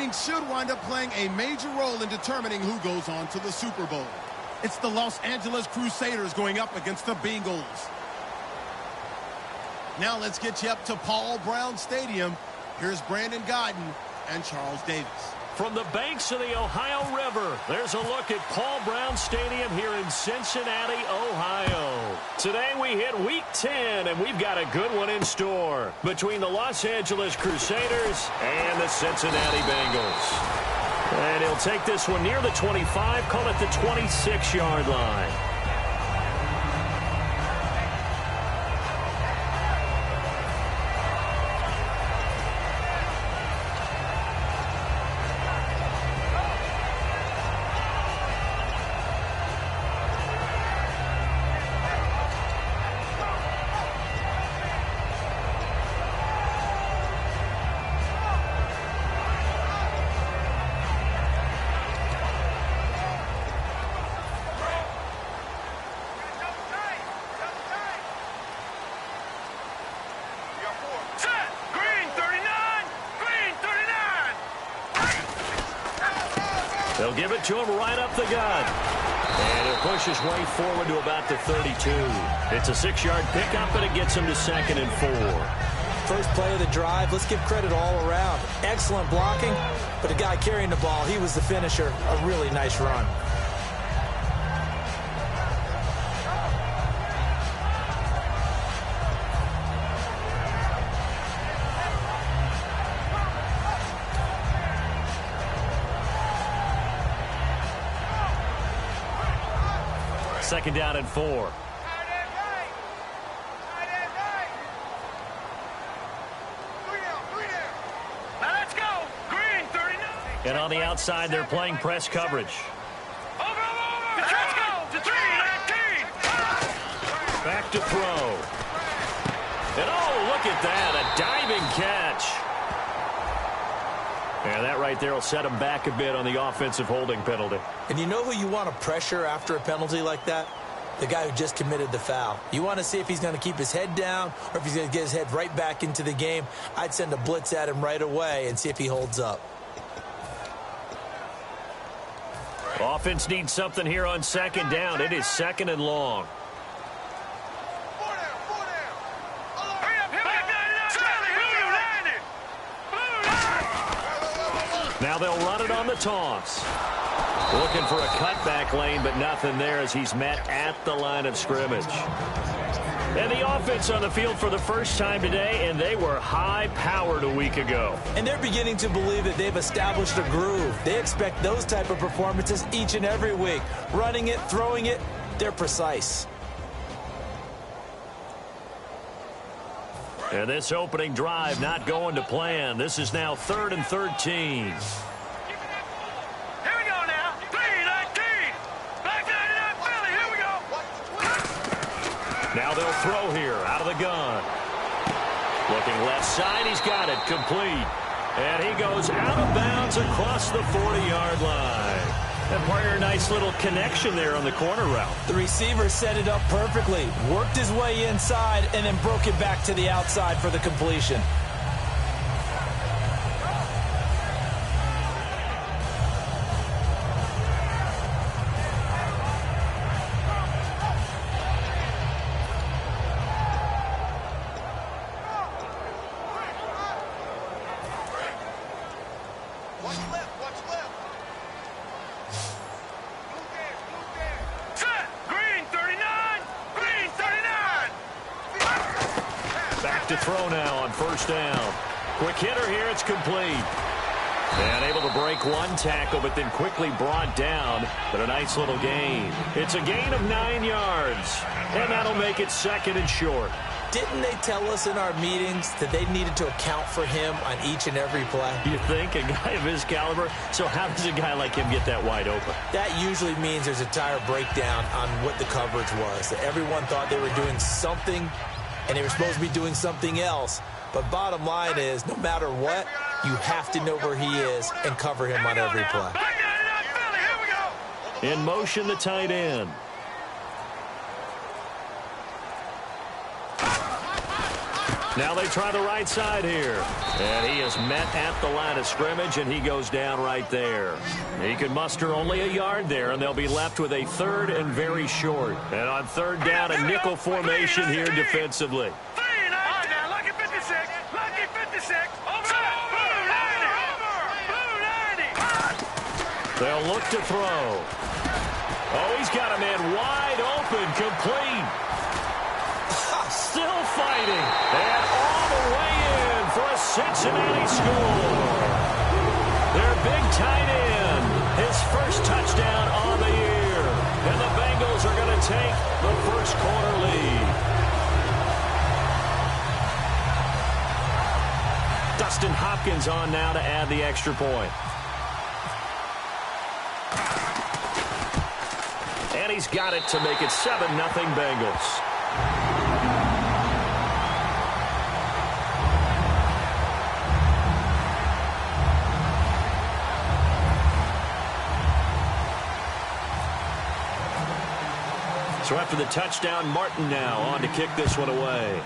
seeding should wind up playing a major role in determining who goes on to the Super Bowl. It's the Los Angeles Crusaders going up against the Bengals. Now let's get you up to Paul Brown Stadium. Here's Brandon Guyton and Charles Davis. From the banks of the Ohio River, there's a look at Paul Brown Stadium here in Cincinnati, Ohio. Today we hit Week 10, and we've got a good one in store between the Los Angeles Crusaders and the Cincinnati Bengals. And he'll take this one near the 25, call it the 26-yard line. They'll give it to him right up the gut. And he'll push his way forward to about the 32. It's a 6-yard pickup, and it gets him to 2nd and 4. First play of the drive, let's give credit all around. Excellent blocking, but the guy carrying the ball, he was the finisher. A really nice run. Second down and 4. Now let's go. Green 39. And on the outside, they're playing press coverage. Over. Let's go. To 319. Back to throw. And oh, look at that. A diving catch. And that right there will set him back a bit on the offensive holding penalty. And you know who you want to pressure after a penalty like that? The guy who just committed the foul. You want to see if he's going to keep his head down or if he's going to get his head right back into the game. I'd send a blitz at him right away and see if he holds up. Offense needs something here on second down. It is 2nd and long. Now they'll run it on the toss. Looking for a cutback lane, but nothing there as he's met at the line of scrimmage. And the offense on the field for the first time today, and they were high-powered a week ago. And they're beginning to believe that they've established a groove. They expect those type of performances each and every week. Running it, throwing it, they're precise. And this opening drive not going to plan. This is now 3rd and 13. Here we go now. 319. Back 99 Philly. Here we go. Now they'll throw here out of the gun. Looking left side. He's got it complete. And he goes out of bounds across the 40-yard line. And partner, nice little connection there on the corner route. The receiver set it up perfectly, worked his way inside, and then broke it back to the outside for the completion. To throw now on first down. Quick hitter here, it's complete. And able to break one tackle, but then quickly brought down. But a nice little gain. It's a gain of 9 yards. And that'll make it 2nd and short. Didn't they tell us in our meetings that they needed to account for him on each and every play? You think? A guy of his caliber? So how does a guy like him get that wide open? That usually means there's a entire breakdown on what the coverage was. That everyone thought they were doing something and they were supposed to be doing something else. But bottom line is, no matter what, you have to know where he is and cover him on every play. In motion, the tight end. Now they try the right side here. And he is met at the line of scrimmage, and he goes down right there. He can muster only a yard there, and they'll be left with a 3rd and very short. And on 3rd down, a nickel formation here defensively. Lucky 56. Lucky 56. Over. Blue 90. They'll look to throw. Oh, he's got a man wide open, complete. Still fighting. And all the way in for a Cincinnati score. Their big tight end, his first touchdown on the year. And the Bengals are going to take the first quarter lead. Dustin Hopkins on now to add the extra point. And he's got it to make it 7-0 Bengals. So after the touchdown, Martin now on to kick this one away.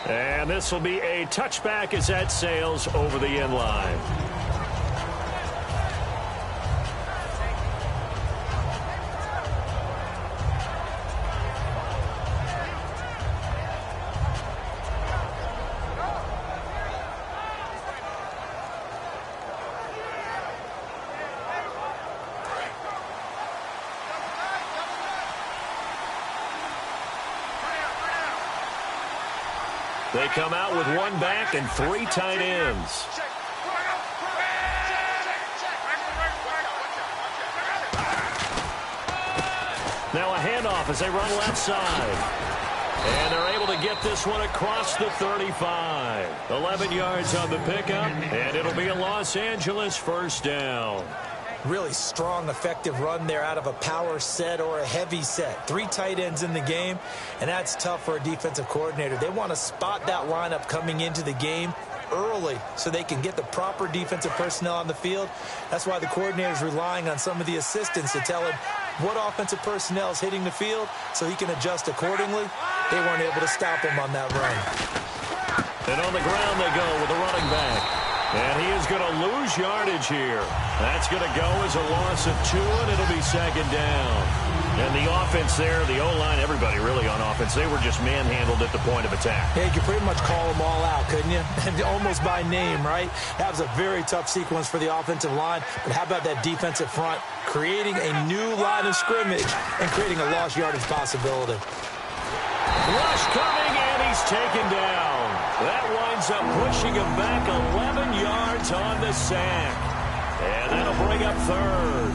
And this will be a touchback as that sails over the end line. They come out with 1 back and 3 tight ends. Now a handoff as they run left side. And they're able to get this one across the 35. 11 yards on the pickup, and it'll be a Los Angeles first down. Really strong, effective run there out of a power set or a heavy set. 3 tight ends in the game, and that's tough for a defensive coordinator. They want to spot that lineup coming into the game early so they can get the proper defensive personnel on the field. That's why the coordinator is relying on some of the assistants to tell him what offensive personnel is hitting the field so he can adjust accordingly. They weren't able to stop him on that run. And on the ground they go with a running back. And he is going to lose yardage here. That's going to go as a loss of 2, and it'll be 2nd down. And the offense there, the O-line, everybody really on offense, they were just manhandled at the point of attack. Yeah, you could pretty much call them all out, couldn't you? And almost by name, right? That was a very tough sequence for the offensive line. But how about that defensive front creating a new line of scrimmage and creating a lost yardage possibility? Rush coming, and he's taken down. That winds up pushing him back 11 yards on the sack. And that'll bring up 3rd.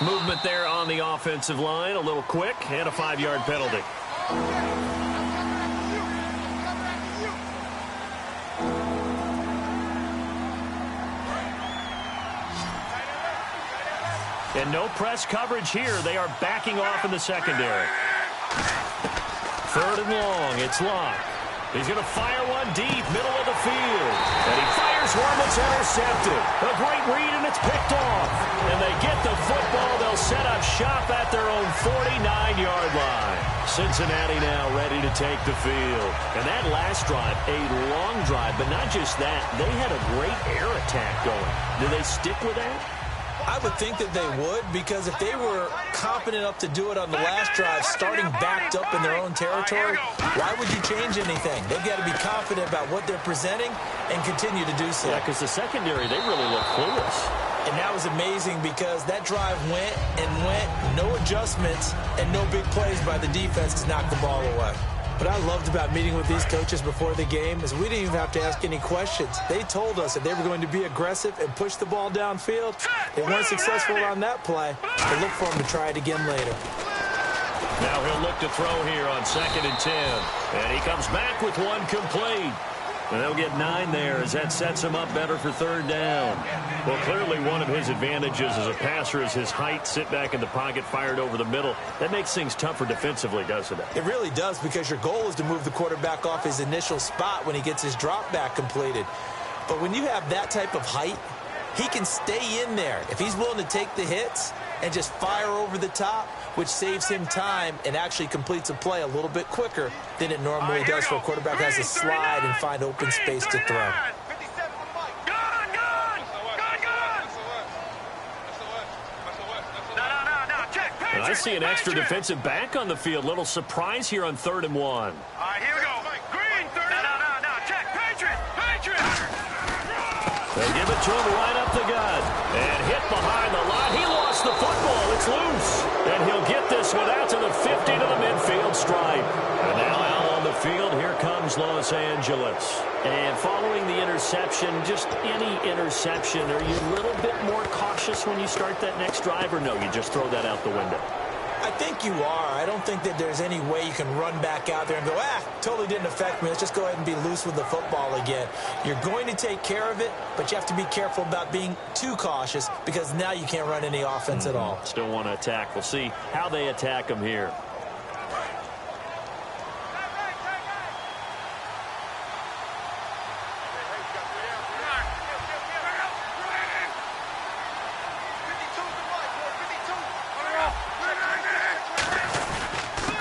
Movement there on the offensive line, a little quick, and a 5-yard penalty. And no press coverage here. They are backing off in the secondary. 3rd and long, it's locked. He's going to fire one deep, middle of the field. And he fires one that's intercepted. A great read, and it's picked off. And they get the football. They'll set up shop at their own 49-yard line. Cincinnati now ready to take the field. And that last drive, a long drive, but not just that. They had a great air attack going. Do they stick with that? I would think that they would, because if they were confident enough to do it on the last drive, starting backed up in their own territory, why would you change anything? They've got to be confident about what they're presenting and continue to do so. Yeah, because the secondary, they really look clueless. And that was amazing because that drive went and went, no adjustments, and no big plays by the defense to knock the ball away. What I loved about meeting with these coaches before the game is we didn't even have to ask any questions. They told us that they were going to be aggressive and push the ball downfield. They weren't successful on that play, but look for them to try it again later. Now he'll look to throw here on 2nd and 10. And he comes back with one complete. And they'll get 9 there as that sets him up better for third down. Well, clearly one of his advantages as a passer is his height. Sit back in the pocket, fired over the middle. That makes things tougher defensively, doesn't it? It really does, because your goal is to move the quarterback off his initial spot when he gets his drop back completed. But when you have that type of height, he can stay in there. If he's willing to take the hits and just fire over the top, which saves him time and actually completes a play a little bit quicker than it normally does for a quarterback who has to slide and find open space to throw. And I see an extra defensive back on the field. Little surprise here on 3rd and 1. All right, here we go. Green, 30. No. Check. Patriot. They give it to him right up the gut. And hit behind the line. He lost the football. It's loose. And he'll get this one out to the 50 to the midfield stripe. And now out on the field, here comes Los Angeles. And following the interception, just any interception, are you a little bit more cautious when you start that next drive, or no, you just throw that out the window? I think you are. I don't think that there's any way you can run back out there and go, totally didn't affect me. Let's just go ahead and be loose with the football again. You're going to take care of it, but you have to be careful about being too cautious, because now you can't run any offense at all. Still want to attack. We'll see how they attack him here.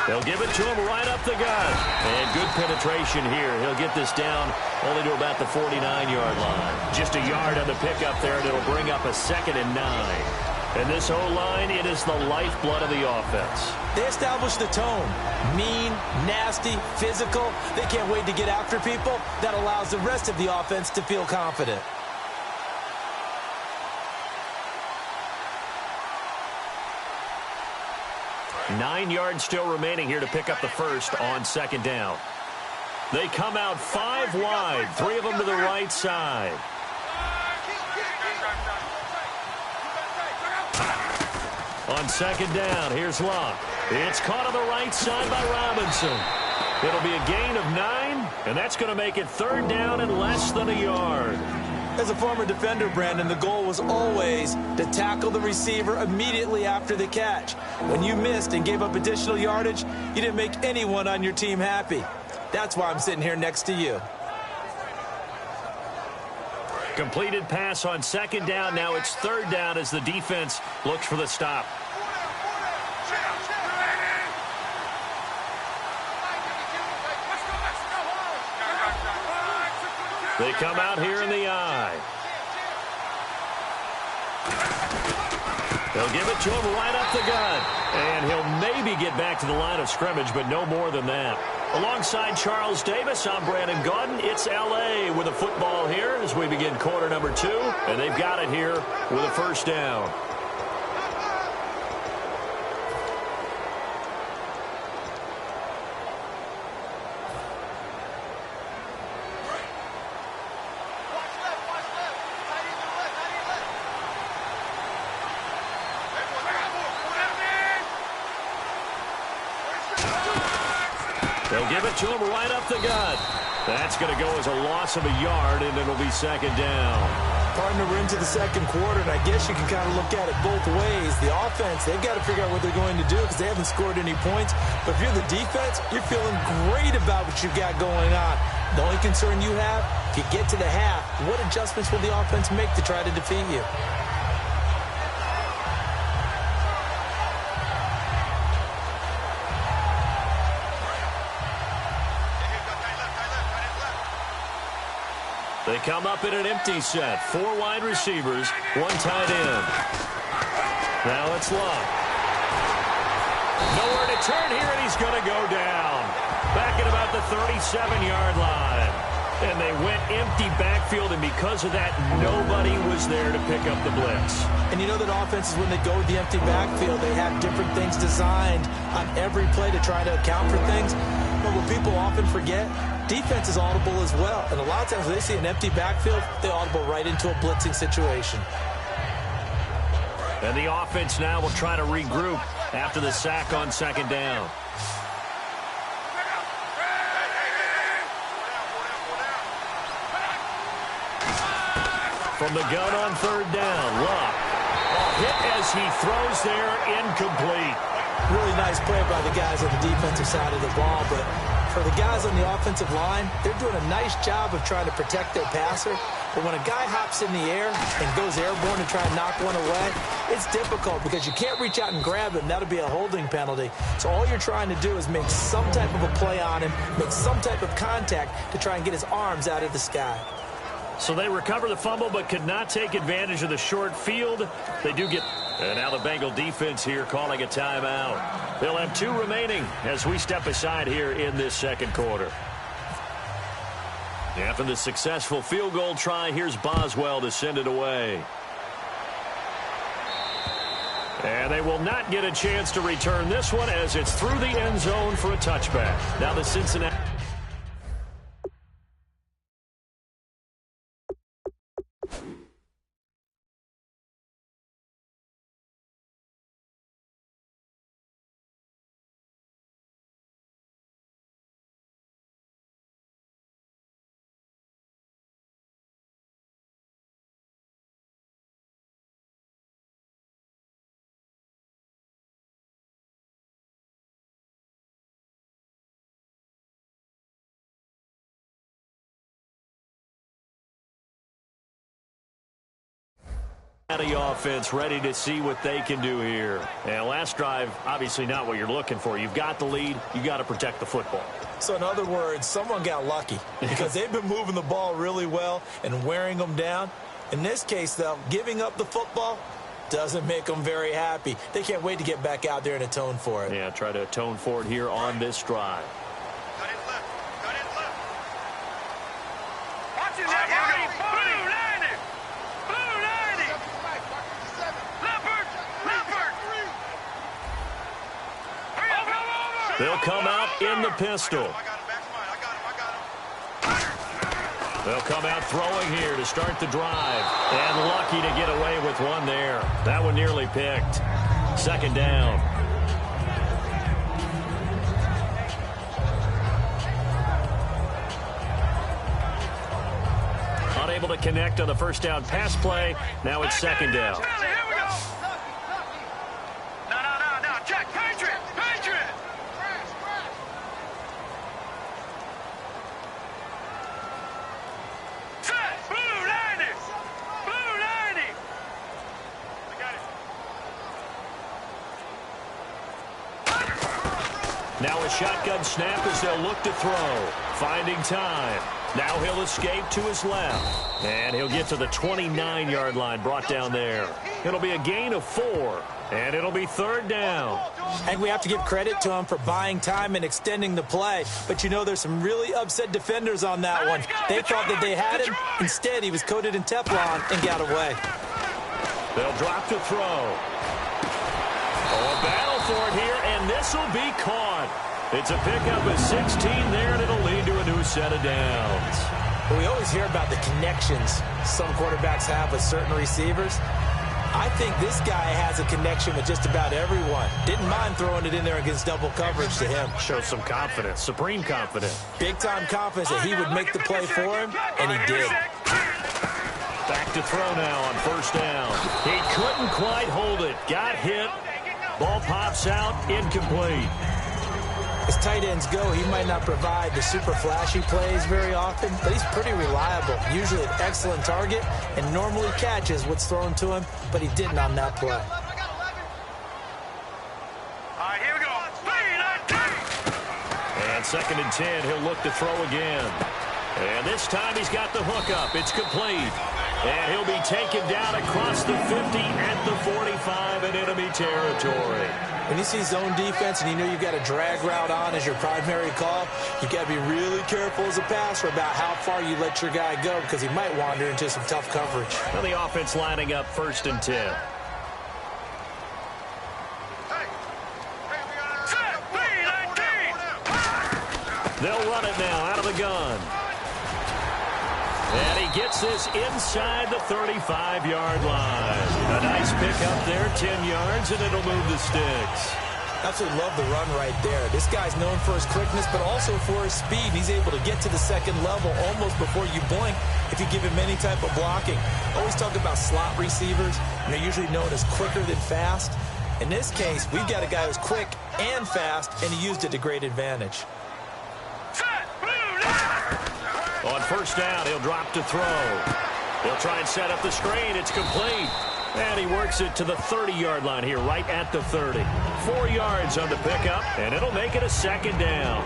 They'll give it to him right up the gut. And good penetration here. He'll get this down only to about the 49-yard line. Just a yard on the pickup there, and it'll bring up a 2nd and 9. And this O-line, it is the lifeblood of the offense. They establish the tone. Mean, nasty, physical. They can't wait to get after people. That allows the rest of the offense to feel confident. Nine yards still remaining here to pick up the first on 2nd down. They come out 5 wide, 3 of them to the right side. On 2nd down, here's Luck. It's caught on the right side by Robinson. It'll be a gain of 9, and that's going to make it 3rd down and less than a yard. As a former defender, Brandon, the goal was always to tackle the receiver immediately after the catch. When you missed and gave up additional yardage, you didn't make anyone on your team happy. That's why I'm sitting here next to you. Completed pass on 2nd down. Now it's 3rd down as the defense looks for the stop. They come out here in the eye. They'll give it to him right up the gut. And he'll maybe get back to the line of scrimmage, but no more than that. Alongside Charles Davis, I'm Brandon Gaudin. It's L.A. with a football here as we begin quarter number 2. And they've got it here with a 1st down. They'll give it to him right up the gut. That's going to go as a loss of a yard, and it'll be 2nd down. Partner, we're into the 2nd quarter, and I guess you can kind of look at it both ways. The offense, they've got to figure out what they're going to do because they haven't scored any points. But if you're the defense, you're feeling great about what you've got going on. The only concern you have, if you get to the half, what adjustments will the offense make to try to defeat you? They come up in an empty set. 4 wide receivers, 1 tight end. Now it's Luck. Nowhere to turn here, and he's going to go down. Back at about the 37-yard line. And they went empty backfield, and because of that, nobody was there to pick up the blitz. And you know that offenses, when they go with the empty backfield, they have different things designed on every play to try to account for things. But what people often forget, defense is audible as well. And a lot of times when they see an empty backfield, they audible right into a blitzing situation. And the offense now will try to regroup after the sack on 2nd down. from the gun on third down. Luck. Hit as he throws there, incomplete. Really nice play by the guys on the defensive side of the ball, but for the guys on the offensive line, they're doing a nice job of trying to protect their passer. But when a guy hops in the air and goes airborne to try and knock one away, it's difficult because you can't reach out and grab him. That'll be a holding penalty. So all you're trying to do is make some type of a play on him, make some type of contact to try and get his arms out of the sky. So they recover the fumble but could not take advantage of the short field. They do get... And now the Bengal defense here calling a timeout. They'll have 2 remaining as we step aside here in this second quarter. After the successful field goal try, here's Boswell to send it away. And they will not get a chance to return this one as it's through the end zone for a touchback. Now the Cincinnati... The offense ready to see what they can do here. And last drive, obviously not what you're looking for. You've got the lead. You got to protect the football. So in other words, someone got lucky because they've been moving the ball really well and wearing them down. In this case, though, giving up the football doesn't make them very happy. They can't wait to get back out there and atone for it. Yeah, try to atone for it here on this drive. Cut it left. Cut it left. Watch it now. Blue 90. Blue 90. Leopard. Leopard. They'll come out in the pistol. I got him. Back to mine. I got him. They'll come out throwing here to start the drive. And lucky to get away with one there. That one nearly picked. Second down. Unable to connect on the first down pass play. Now it's second down. Here we go. No. Check. Patriot. Set. Blue 90. Blue 90. I got it. Now a shotgun snap as they'll look to throw. Finding time. Now he'll escape to his left. And he'll get to the 29-yard line, brought down there. It'll be a gain of 4. And it'll be third down. And we have to give credit to him for buying time and extending the play. But you know there's some really upset defenders on that one. They thought that they had him. Instead, he was coated in Teflon and got away. They'll drop to throw. Oh, a battle for it here, and this will be caught. It's a pickup of 16 there, and it'll lead to a new set of downs. We always hear about the connections some quarterbacks have with certain receivers. I think this guy has a connection with just about everyone. Didn't mind throwing it in there against double coverage to him. Shows some confidence, supreme confidence. Big-time confidence that he would make the play for him, and he did. Back to throw now on first down. He couldn't quite hold it. Got hit. Ball pops out, incomplete. As tight ends go, he might not provide the super flashy plays very often, but he's pretty reliable. Usually an excellent target and normally catches what's thrown to him, but he didn't on that play. All right, here we go. 3-19. And second and 10, he'll look to throw again. And this time he's got the hookup. It's complete. And he'll be taken down across the 50 at the 45 in enemy territory. When you see zone defense and you know you've got a drag route on as your primary call, you've got to be really careful as a passer about how far you let your guy go because he might wander into some tough coverage. Well, the offense lining up first and 10. They'll run it now out of the gun. And he gets this inside the 35-yard line. A nice pickup there, 10 yards, and it'll move the sticks. Absolutely love the run right there. This guy's known for his quickness, but also for his speed. He's able to get to the second level almost before you blink if you give him any type of blocking. Always talk about slot receivers, and they're usually known as quicker than fast. In this case, we've got a guy who's quick and fast, and he used it to great advantage. On first down, he'll drop to throw. He'll try and set up the screen. It's complete. And he works it to the 30-yard line here, right at the 30. 4 yards on the pickup, and it'll make it a second down.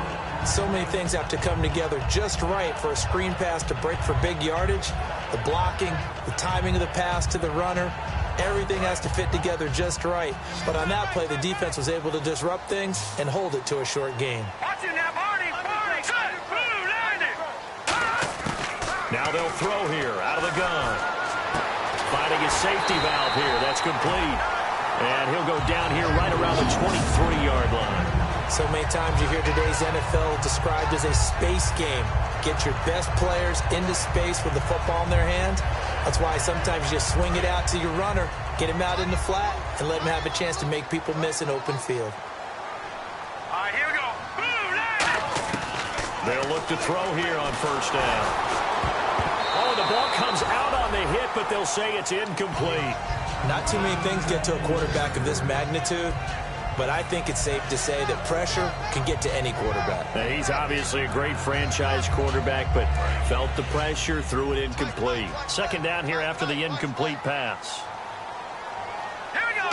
So many things have to come together just right for a screen pass to break for big yardage. The blocking, the timing of the pass to the runner, everything has to fit together just right. But on that play, the defense was able to disrupt things and hold it to a short gain. Now they'll throw here out of the gun. Finding his safety valve here. That's complete. And he'll go down here right around the 23-yard line. So many times you hear today's NFL described as a space game. Get your best players into space with the football in their hands. That's why sometimes you just swing it out to your runner, get him out in the flat, and let him have a chance to make people miss an open field. All right, here we go. They'll look to throw here on first down. Oh, the ball comes out on the hit, but they'll say it's incomplete. Not too many things get to a quarterback of this magnitude, but I think it's safe to say that pressure can get to any quarterback. Now, he's obviously a great franchise quarterback, but felt the pressure, threw it incomplete. Second down here after the incomplete pass. Here we go.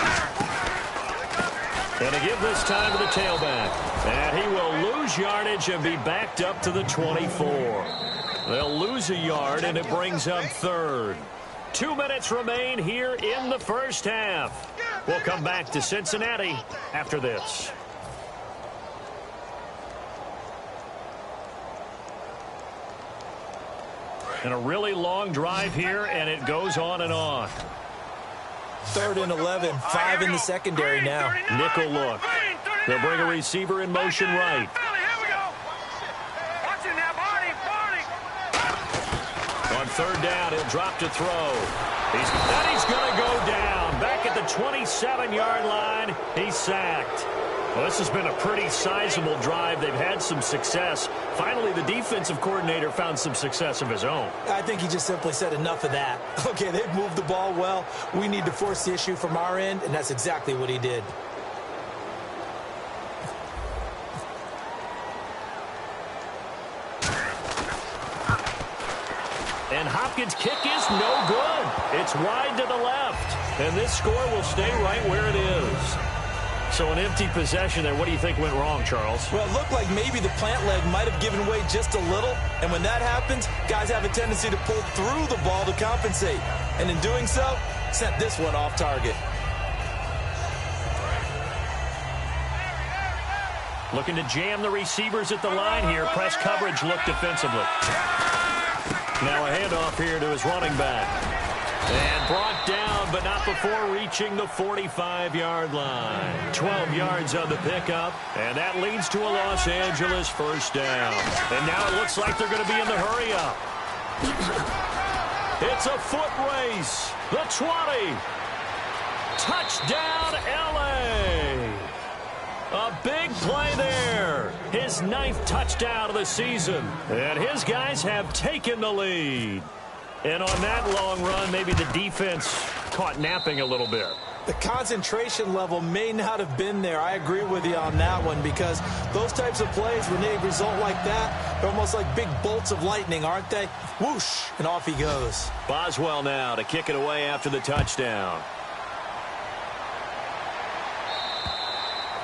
And to give this time to the tailback. And he will lose yardage and be backed up to the 24. They'll lose a yard, and it brings up third. 2 minutes remain here in the first half. We'll come back to Cincinnati after this. And a really long drive here, and it goes on and on. 3rd and 11, 5 in the secondary now. Nickel look. They'll bring a receiver in motion right. On third down, he'll drop to throw. He's going to go down. Back at the 27-yard line, he's sacked. Well, this has been a pretty sizable drive. They've had some success. Finally, the defensive coordinator found some success of his own. I think he just simply said enough of that. Okay, they've moved the ball well. We need to force the issue from our end, and that's exactly what he did. And Hopkins' kick is no good. It's wide to the left. And this score will stay right where it is. So an empty possession there. What do you think went wrong, Charles? Well, it looked like maybe the plant leg might have given way just a little. And when that happens, guys have a tendency to pull through the ball to compensate. And in doing so, sent this one off target. Looking to jam the receivers at the line here. Press coverage look defensively. Now a handoff here to his running back. And brought down, but not before reaching the 45-yard line. 12 yards on the pickup, and that leads to a Los Angeles first down. And now it looks like they're going to be in the hurry-up. It's a foot race. The 20. Touchdown, L.A. A big play there. His 9th touchdown of the season. And his guys have taken the lead. And on that long run, maybe the defense caught napping a little bit. The concentration level may not have been there. I agree with you on that one, because those types of plays, when they result like that, they're almost like big bolts of lightning, aren't they? Whoosh, and off he goes. Boswell now to kick it away after the touchdown.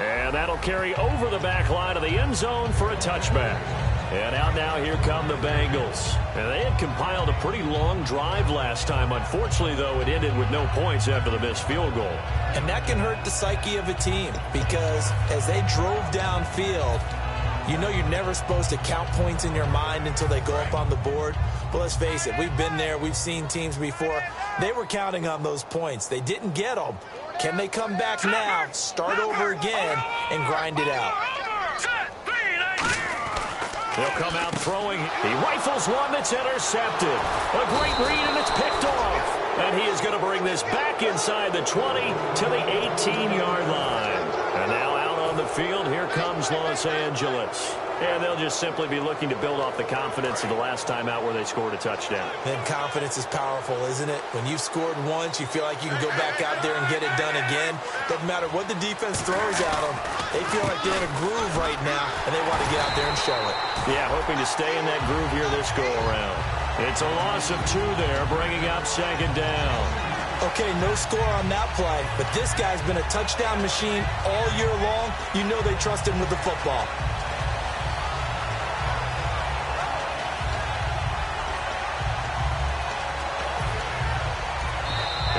And that'll carry over the back line of the end zone for a touchback. And out now, here come the Bengals. And they had compiled a pretty long drive last time. Unfortunately, though, it ended with no points after the missed field goal. And that can hurt the psyche of a team, because as they drove downfield, you know you're never supposed to count points in your mind until they go up on the board. But let's face it, we've been there. We've seen teams before. They were counting on those points. They didn't get them. Can they come back now, start over again, and grind it out? They'll come out throwing. He rifles one that's intercepted. A great read, and it's picked off. And he is going to bring this back inside the 20 to the 18-yard line. And now out on midfield. Here comes Los Angeles. And they'll just simply be looking to build off the confidence of the last time out where they scored a touchdown. Then confidence is powerful, isn't it? When you've scored once, you feel like you can go back out there and get it done again. Doesn't matter what the defense throws at them. They feel like they're in a groove right now, and they want to get out there and show it. Yeah, hoping to stay in that groove here this go-around. It's a loss of 2 there, bringing up second down. Okay, no score on that play, but this guy's been a touchdown machine all year long. You know they trust him with the football.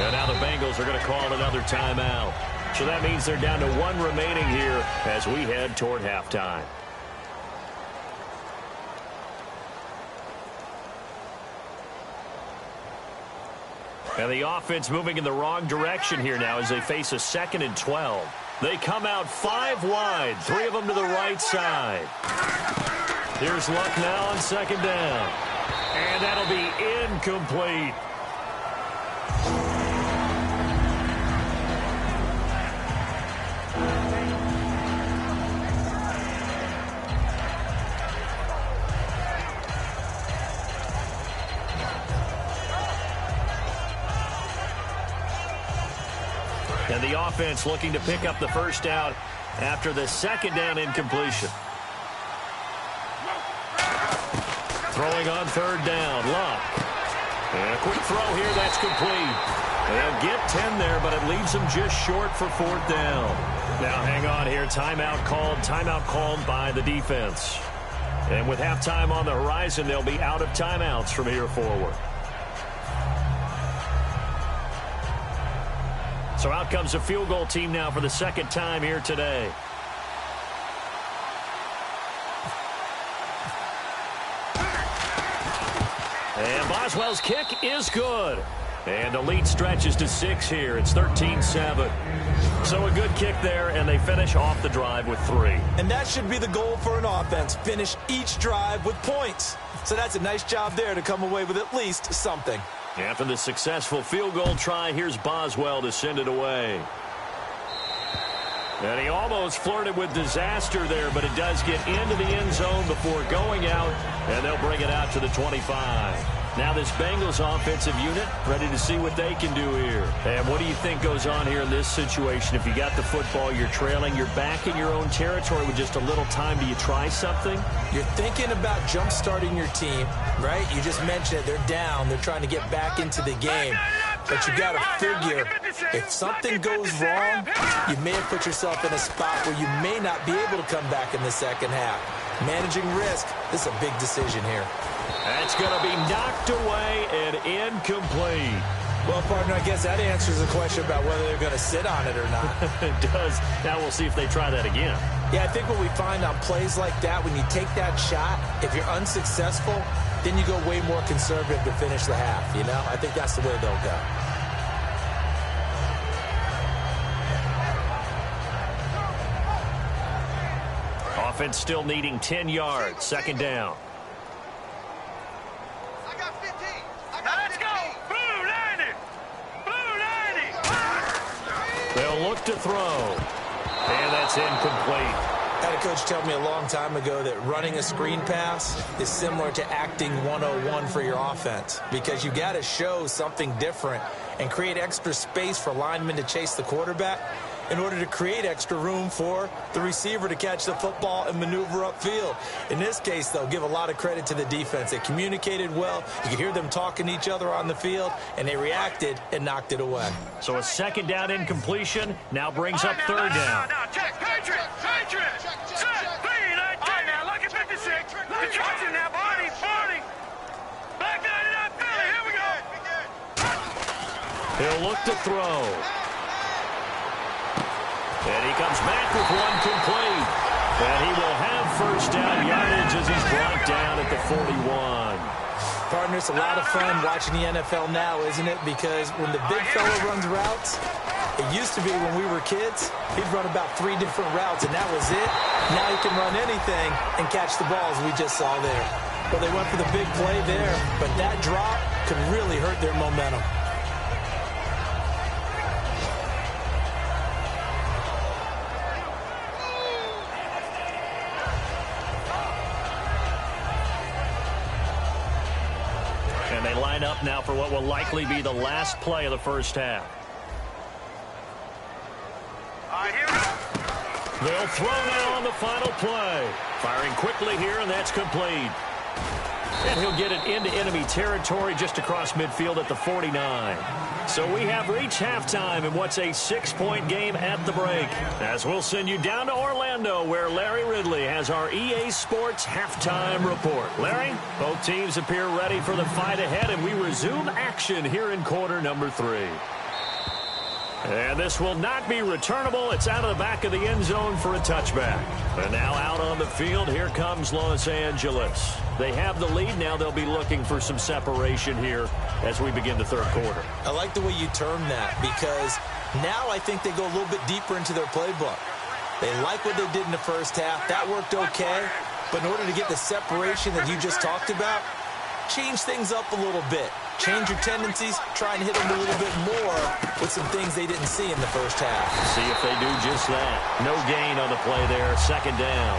And now the Bengals are going to call another timeout. So that means they're down to 1 remaining here as we head toward halftime. And the offense moving in the wrong direction here now as they face a 2nd and 12. They come out 5 wide, 3 of them to the right side. Here's Luck now on 2nd down. And that'll be incomplete. And the offense looking to pick up the first down after the 2nd down incompletion. Throwing on 3rd down, Luck. And a quick throw here, that's complete. They'll get 10 there, but it leaves them just short for 4th down. Now hang on here, timeout called by the defense. And with halftime on the horizon, they'll be out of timeouts from here forward. So out comes a field goal team now for the 2nd time here today. And Boswell's kick is good. And the lead stretches to 6 here. It's 13-7. So a good kick there, and they finish off the drive with 3. And that should be the goal for an offense. Finish each drive with points. So that's a nice job there to come away with at least something. After the successful field goal try, here's Boswell to send it away. And he almost flirted with disaster there, but it does get into the end zone before going out, and they'll bring it out to the 25. Now this Bengals offensive unit ready to see what they can do here. And what do you think goes on here in this situation? If you got the football, you're trailing, you're back in your own territory with just a little time. Do you try something? You're thinking about jump-starting your team, right? You just mentioned it. They're down. They're trying to get back into the game. But you got to figure, if something goes wrong, you may have put yourself in a spot where you may not be able to come back in the second half. Managing risk, this is a big decision here. That's going to be knocked away and incomplete. Well, partner, I guess that answers the question about whether they're going to sit on it or not. It does. Now we'll see if they try that again. Yeah, I think what we find on plays like that, when you take that shot, if you're unsuccessful, then you go way more conservative to finish the half, you know? I think that's the way they'll go. Offense still needing 10 yards. 2nd down. I got 15. Let's go. Blue 90. Blue 90. They'll look to throw. And that's incomplete. I had a coach tell me a long time ago that running a screen pass is similar to acting 101 for your offense, because you got to show something different and create extra space for linemen to chase the quarterback in order to create extra room for the receiver to catch the football and maneuver upfield. In this case, though, give a lot of credit to the defense. They communicated well. You could hear them talking to each other on the field, and they reacted and knocked it away. So a 2nd down incompletion now brings up 3rd down. Now, check. Patriot. Set. Clean. All right, now, look at 56. Look at watching now, 40. Back 99, Philly. Here we go. He'll look to throw. And he comes back with one complete. And he will have 1st down yardage as he's brought down at the 41. Partner, it's a lot of fun watching the NFL now, isn't it? Because when the big fella runs routes, it used to be when we were kids, he'd run about 3 different routes, and that was it. Now he can run anything and catch the balls we just saw there. Well, they went for the big play there, but that drop could really hurt their momentum. line up now for what will likely be the last play of the first half. All right, here we go. They'll throw now on the final play. Firing quickly here, and that's complete. And he'll get it into enemy territory just across midfield at the 49. So we have reached halftime in what's a 6-point game at the break. As we'll send you down to Orlando, where Larry Ridley has our EA Sports halftime report. Larry, both teams appear ready for the fight ahead, and we resume action here in quarter number 3. And this will not be returnable. It's out of the back of the end zone for a touchback. And now out on the field, here comes Los Angeles. They have the lead. Now they'll be looking for some separation here as we begin the third quarter. I like the way you term that, because now I think they go a little bit deeper into their playbook. They like what they did in the first half. That worked okay. But in order to get the separation that you just talked about, change things up a little bit. Change your tendencies, try and hit them a little bit more with some things they didn't see in the first half. See if they do just that. No gain on the play there, second down.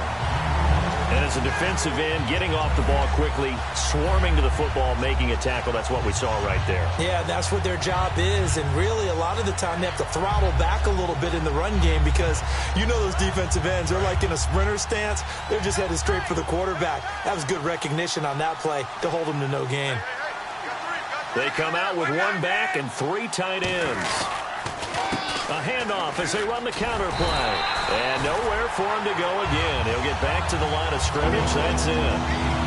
And as a defensive end, getting off the ball quickly, swarming to the football, making a tackle, that's what we saw right there. Yeah, that's what their job is, and really a lot of the time they have to throttle back a little bit in the run game, because you know those defensive ends, they're like in a sprinter stance. They're just headed straight for the quarterback. That was good recognition on that play to hold them to no gain. They come out with one back and 3 tight ends. A handoff as they run the counter play. And nowhere for him to go again. He'll get back to the line of scrimmage. That's it.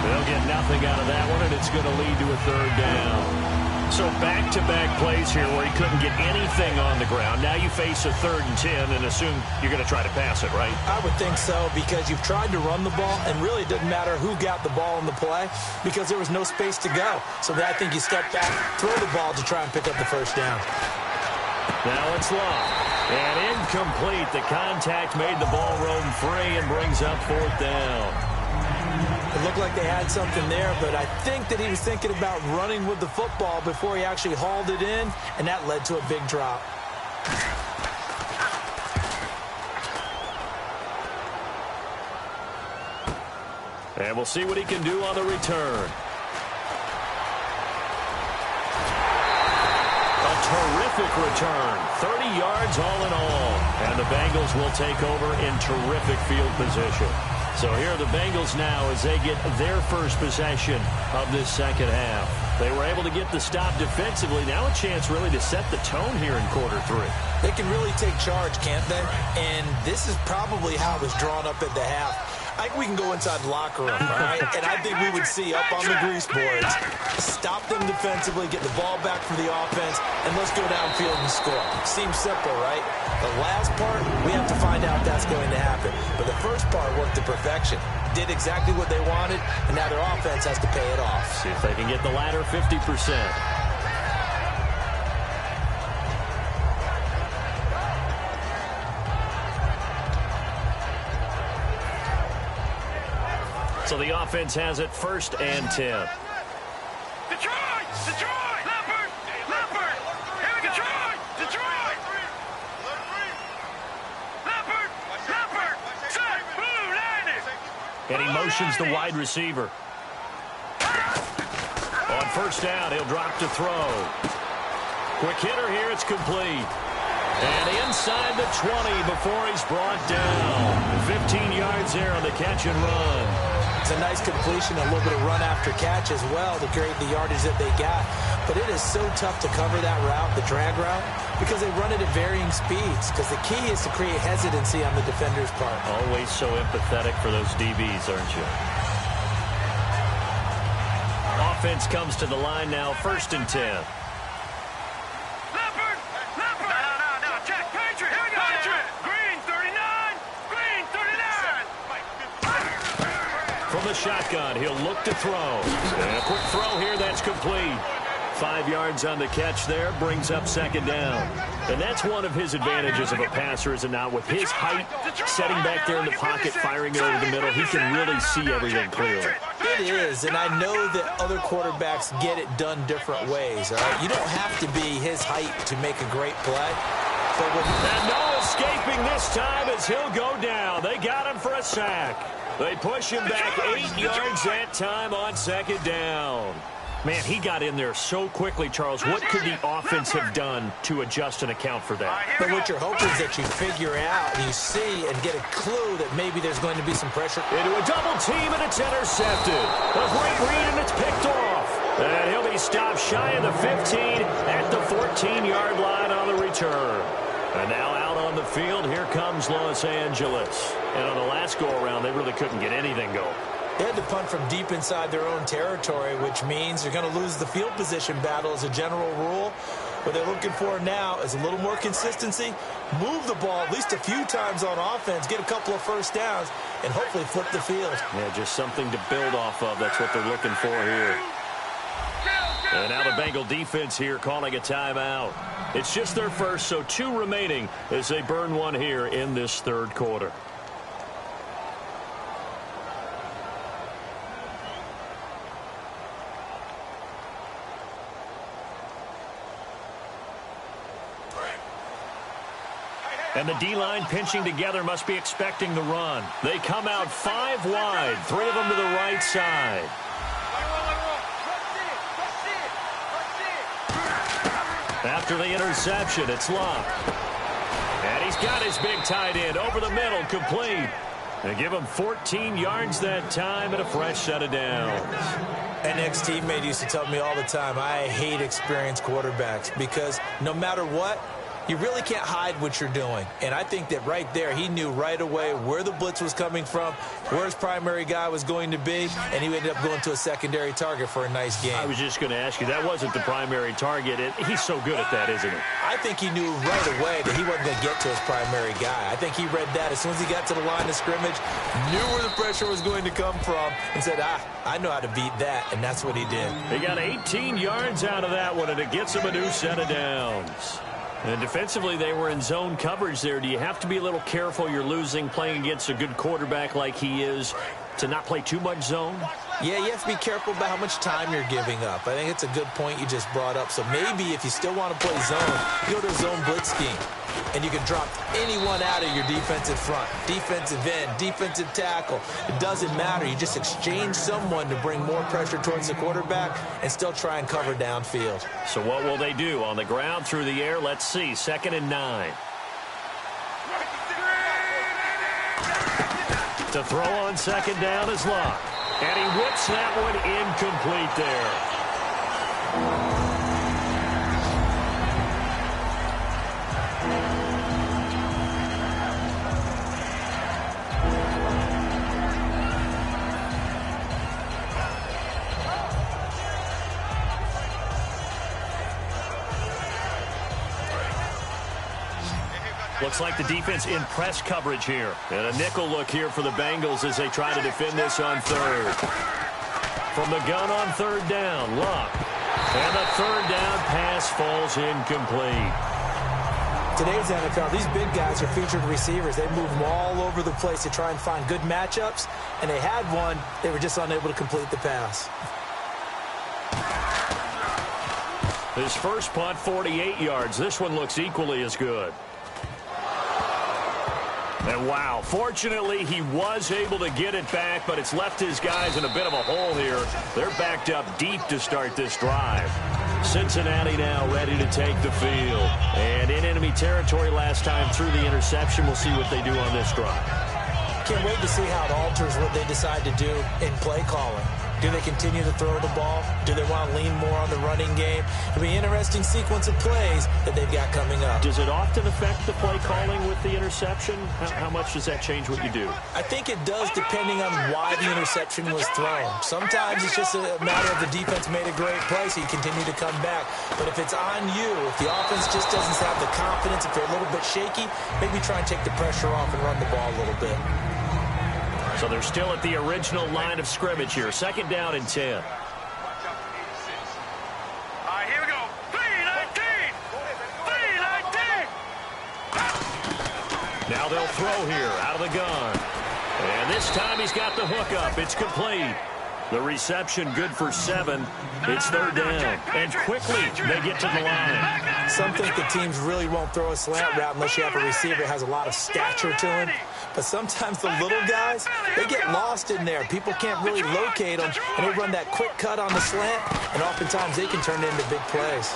They'll get nothing out of that one, and it's going to lead to a third down. So back-to-back plays here where he couldn't get anything on the ground. Now you face a 3rd and 10 and assume you're going to try to pass it, right? I would think so, because you've tried to run the ball, and really it doesn't matter who got the ball in the play, because there was no space to go. So I think you step back, throw the ball to try and pick up the first down. Now it's Love. And incomplete. The contact made the ball roam free and brings up 4th down. It looked like they had something there, but I think that he was thinking about running with the football before he actually hauled it in, and that led to a big drop. And we'll see what he can do on the return. A terrific return. 30 yards all in all. And the Bengals will take over in terrific field position. So here are the Bengals now as they get their first possession of this second half. They were able to get the stop defensively. Now a chance really to set the tone here in quarter 3. They can really take charge, can't they? And this is probably how it was drawn up at the half. I think we can go inside the locker room, all right? And I think we would see up on the grease boards, stop them defensively, get the ball back for the offense, and let's go downfield and score. Seems simple, right? The last part, we have to find out if that's going to happen. But the first part worked to perfection. Did exactly what they wanted, and now their offense has to pay it off. See if they can get the latter 50%. So the offense has it 1st and 10. Detroit! Detroit! Leopard! Leopard! Here we go! Detroit! Detroit! Leopard! Leopard! Set! Blue! Landed! And he motions the wide receiver. On 1st down, he'll drop to throw. Quick hitter here, it's complete. And inside the 20 before he's brought down. 15 yards there on the catch and run. It's a nice completion, a little bit of run after catch as well to create the yardage that they got. But it is so tough to cover that route, the drag route, because they run it at varying speeds. Because the key is to create hesitancy on the defender's part. Always so empathetic for those DBs, aren't you? Offense comes to the line now, 1st and 10. Leopard! Leopard! No, check. Patriot! Here we go! Patriot! Green 39! Green 39! From the shotgun, he'll look to throw. And a quick throw here, that's complete. 5 yards on the catch there, brings up 2nd down. And that's one of his advantages of a passer, is it not? With his height, setting back there in the pocket, firing it over the middle, he can really see everything clearly. It is, and I know that other quarterbacks get it done different ways, all right? You don't have to be his height to make a great play. But and no escaping this time as he'll go down. They got him for a sack. They push him back 8 yards that time on 2nd down. Man, he got in there so quickly, Charles. What could the offense have done to adjust and account for that? But what you're hoping is that you figure out, you see, and get a clue that maybe there's going to be some pressure. Into a double team, and it's intercepted. A great read, and it's picked off. And he'll be stopped shy of the 15 at the 14-yard line on the return. And now out on the field, here comes Los Angeles. And on the last go-around, they really couldn't get anything going. They had to punt from deep inside their own territory, which means they're going to lose the field position battle as a general rule. What they're looking for now is a little more consistency, move the ball at least a few times on offense, get a couple of first downs, and hopefully flip the field. Yeah, just something to build off of. That's what they're looking for here. And now the Bengal defense here calling a timeout. It's just their first, so 2 remaining as they burn one here in this third quarter. And the D-line pinching together must be expecting the run. They come out 5 wide, 3 of them to the right side. After the interception, it's Locke. And he's got his big tight end over the middle, complete. They give him 14 yards that time and a fresh set of downs. An ex-teammate used to tell me all the time, I hate experienced quarterbacks because no matter what, you really can't hide what you're doing. And I think that right there, he knew right away where the blitz was coming from, where his primary guy was going to be, and he ended up going to a secondary target for a nice game. I was just going to ask you, that wasn't the primary target. He's so good at that, isn't he? I think he knew right away that he wasn't going to get to his primary guy. I think he read that as soon as he got to the line of scrimmage, knew where the pressure was going to come from, and said, I know how to beat that, and that's what he did. He got 18 yards out of that one, and it gets him a new set of downs. And defensively, they were in zone coverage there. Do you have to be a little careful? You're losing, playing against a good quarterback like he is, to not play too much zone? Yeah, you have to be careful about how much time you're giving up. I think it's a good point you just brought up. So maybe if you still want to play zone, you go to a zone blitz scheme. And you can drop anyone out of your defensive front, defensive end, defensive tackle. It doesn't matter. You just exchange someone to bring more pressure towards the quarterback and still try and cover downfield. So what will they do? On the ground, through the air? Let's see. 2nd and 9. To throw on 2nd down is Locke. And he whips that one incomplete there. Looks like the defense in press coverage here. And a nickel look here for the Bengals as they try to defend this on 3rd. From the gun on 3rd down, Locke. And the 3rd down pass falls incomplete. Today's NFL, these big guys are featured receivers. They move them all over the place to try and find good matchups. And they had one. They were just unable to complete the pass. His first punt, 48 yards. This one looks equally as good. And wow, fortunately, he was able to get it back, but it's left his guys in a bit of a hole here. They're backed up deep to start this drive. Cincinnati now ready to take the field. And in enemy territory last time through the interception. We'll see what they do on this drive. Can't wait to see how it alters what they decide to do in play calling. Do they continue to throw the ball? Do they want to lean more on the running game? It'll be an interesting sequence of plays that they've got coming up. Does it often affect the play calling with the interception? How much does that change what you do? I think it does depending on why the interception was thrown. Sometimes it's just a matter of the defense made a great play, so you continue to come back. But if it's on you, if the offense just doesn't have the confidence, if they're a little bit shaky, maybe try and take the pressure off and run the ball a little bit. So they're still at the original line of scrimmage here. 2nd down and 10. All right, here we go. 3-19. 3-19. Now they'll throw here out of the gun. And this time he's got the hook up. It's complete. The reception good for 7. It's third down. And quickly they get to the line. Some think the teams really won't throw a slant route unless you have a receiver that has a lot of stature to him. But sometimes the little guys, they get lost in there. People can't really locate them, and they run that quick cut on the slant, and oftentimes they can turn it into big plays.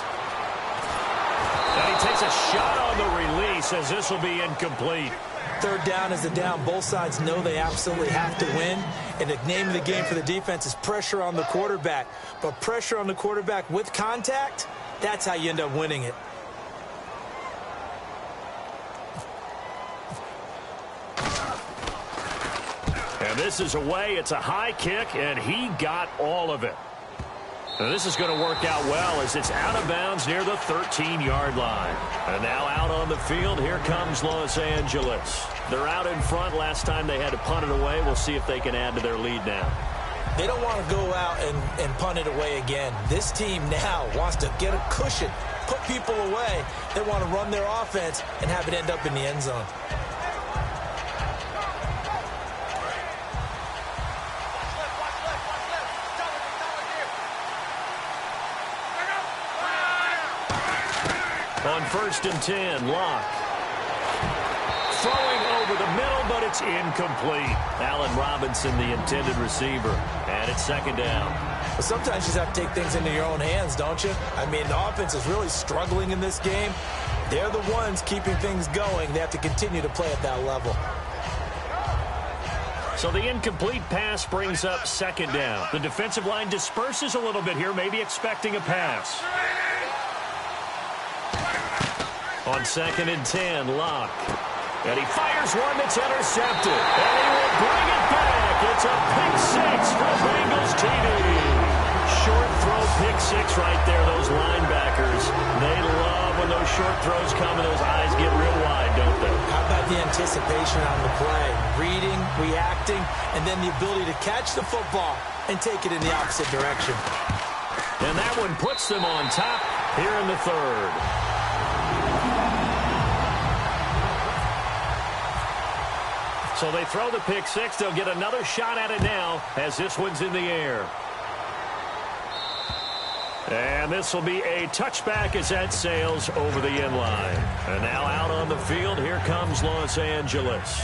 And he takes a shot on the release as this will be incomplete. Third down is the down. Both sides know they absolutely have to win. And the name of the game for the defense is pressure on the quarterback. But pressure on the quarterback with contact, that's how you end up winning it. And this is away. It's a high kick, and he got all of it. And this is going to work out well as it's out of bounds near the 13-yard line. And now out on the field, here comes Los Angeles. They're out in front. Last time they had to punt it away. We'll see if they can add to their lead now. They don't want to go out and punt it away again. This team now wants to get a cushion, put people away. They want to run their offense and have it end up in the end zone. On 1st and 10, Locke. Throwing over the middle, but it's incomplete. Allen Robinson, the intended receiver. And it's second down. But sometimes you just have to take things into your own hands, don't you? I mean, the offense is really struggling in this game. They're the ones keeping things going. They have to continue to play at that level. So the incomplete pass brings up second down. The defensive line disperses a little bit here, maybe expecting a pass. On 2nd and 10, Locke. And he fires one that's intercepted. And he will bring it back. It's a pick 6 for Bengals TD. Short throw pick 6 right there. Those linebackers, they love when those short throws come and those eyes get real wide, don't they? How about the anticipation on the play? Reading, reacting, and then the ability to catch the football and take it in the opposite direction. And that one puts them on top here in the third. So they throw the pick 6. They'll get another shot at it now as this one's in the air. And this will be a touchback as that sails over the end line. And now out on the field, here comes Los Angeles.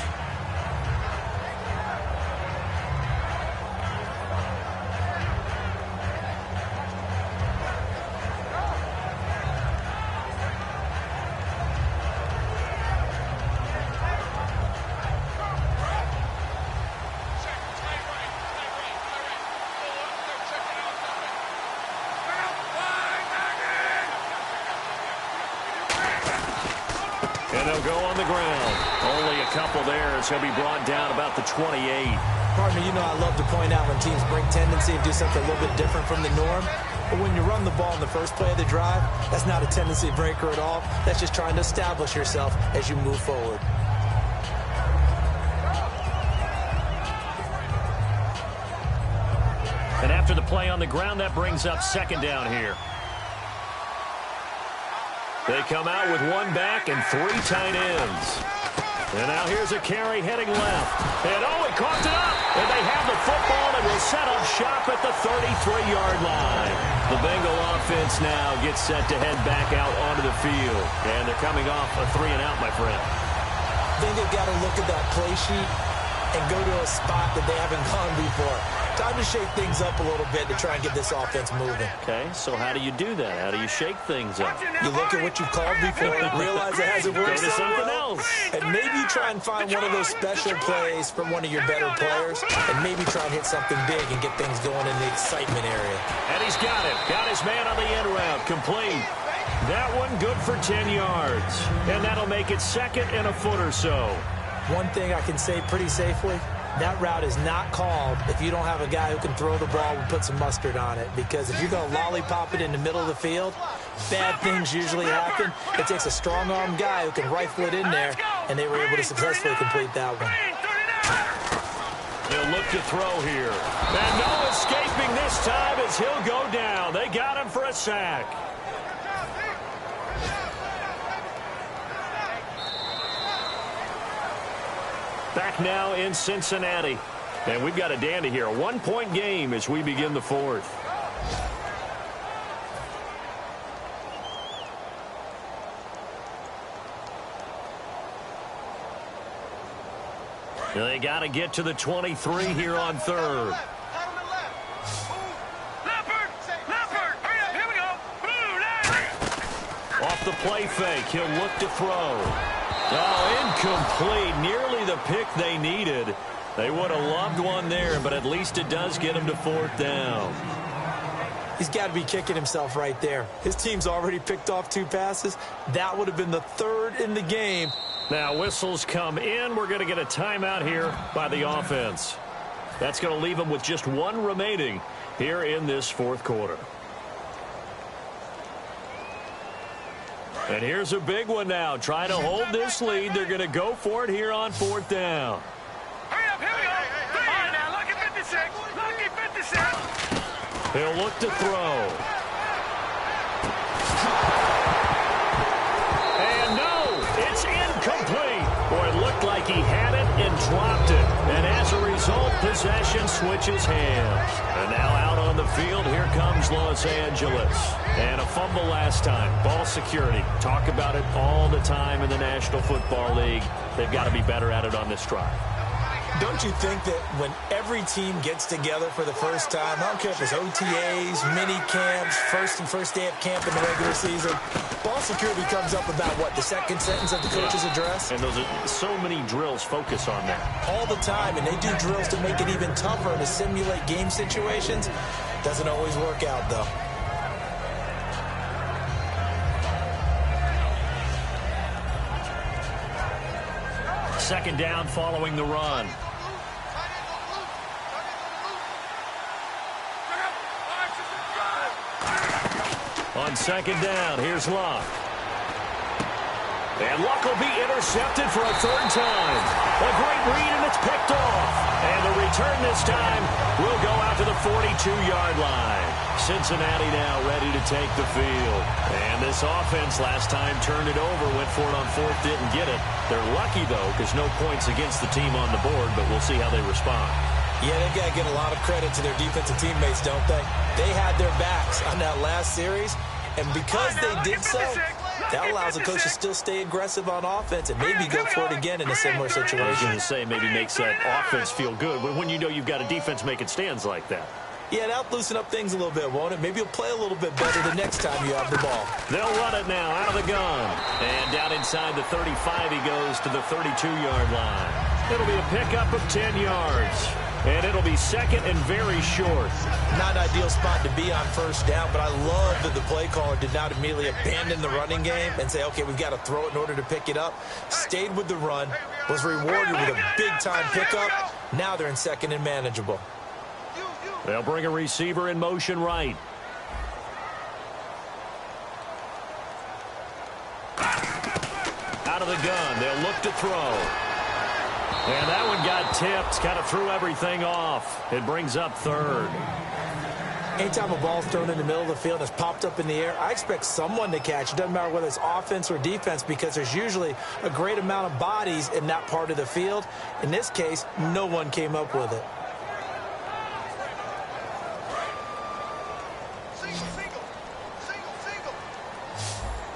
And they'll go on the ground. Only a couple there as he'll be brought down about the 28. Partner, you know I love to point out when teams break tendency and do something a little bit different from the norm. But when you run the ball in the first play of the drive, that's not a tendency breaker at all. That's just trying to establish yourself as you move forward. And after the play on the ground, that brings up second down here. They come out with one back and 3 tight ends. And now here's a carry heading left. And oh, he coughed it up. And they have the football and will set up shop at the 33-yard line. The Bengal offense now gets set to head back out onto the field. And they're coming off a 3-and-out, my friend. I think they've got to look at that play sheet and go to a spot that they haven't gone before. Time to shake things up a little bit to try and get this offense moving. Okay, so how do you do that? How do you shake things up? You look at what you've called before, realize it hasn't worked Go to so something well, else. and maybe try and find one of those special plays from one of your better players, and maybe try and hit something big and get things going in the excitement area. And he's got it. Got his man on the end route. Complete. That one good for 10 yards. And that'll make it second and a foot or so. One thing I can say pretty safely, that route is not called if you don't have a guy who can throw the ball and put some mustard on it. Because if you're going to lollipop it in the middle of the field, bad things usually happen. It takes a strong-armed guy who can rifle it in there, and they were able to successfully complete that one. They'll look to throw here. And no escaping this time as he'll go down. They got him for a sack. Back now in Cincinnati. And we've got a dandy here. A one-point game as we begin the fourth. They got to get to the 23 here on third. Off the play fake, he'll look to throw. Oh, incomplete. Nearly the pick they needed. They would have loved one there, but at least it does get him to fourth down. He's got to be kicking himself right there. His team's already picked off 2 passes. That would have been the 3rd in the game. Now whistles come in. We're going to get a timeout here by the offense. That's going to leave them with just 1 remaining here in this fourth quarter. And here's a big one now. Trying to hold this lead. They're going to go for it here on 4th down. Hurry up, here we go. All right, now, lucky 56. Lucky 56. He'll look to throw. And no, it's incomplete. Boy, it looked like he had it and dropped it. And as a result, possession switches hands. And now out on the field, here comes Los Angeles. And a fumble last time. Ball security. Talk about it all the time in the National Football League. They've got to be better at it on this drive. Don't you think that when every team gets together for the first time, I don't care if it's OTAs, mini camps, first day of camp in the regular season, ball security comes up about, what, the second sentence of the coach's address? And those are so many drills focus on that. All the time, and they do drills to make it even tougher to simulate game situations. Doesn't always work out, though. Second down following the run. On second down, here's Luck. And Luck will be intercepted for a 3rd time. A great read, and it's picked off. And the return this time will go out to the 42-yard line. Cincinnati now ready to take the field. And this offense last time turned it over, went for it on 4th, didn't get it. They're lucky, though, because no points against the team on the board, but we'll see how they respond. Yeah, they've got to give a lot of credit to their defensive teammates, don't they? They had their backs on that last series, and because they did so, that allows the coach to still stay aggressive on offense and maybe go for it again in a similar situation. I was going to say maybe makes that offense feel good, but when you know you've got a defense making stands like that. Yeah, that'll loosen up things a little bit, won't it? Maybe you'll play a little bit better the next time you have the ball. They'll run it now out of the gun. And down inside the 35, he goes to the 32-yard line. It'll be a pickup of 10 yards. And it'll be second and very short. Not an ideal spot to be on first down, but I love that the play caller did not immediately abandon the running game and say, okay, we've got to throw it in order to pick it up. Stayed with the run, was rewarded with a big-time pickup. Now they're in second and manageable. They'll bring a receiver in motion right. Out of the gun, they'll look to throw. And that one got tipped, kind of threw everything off. It brings up 3rd. Anytime a ball's thrown in the middle of the field and it's popped up in the air, I expect someone to catch. It doesn't matter whether it's offense or defense because there's usually a great amount of bodies in that part of the field. In this case, no one came up with it.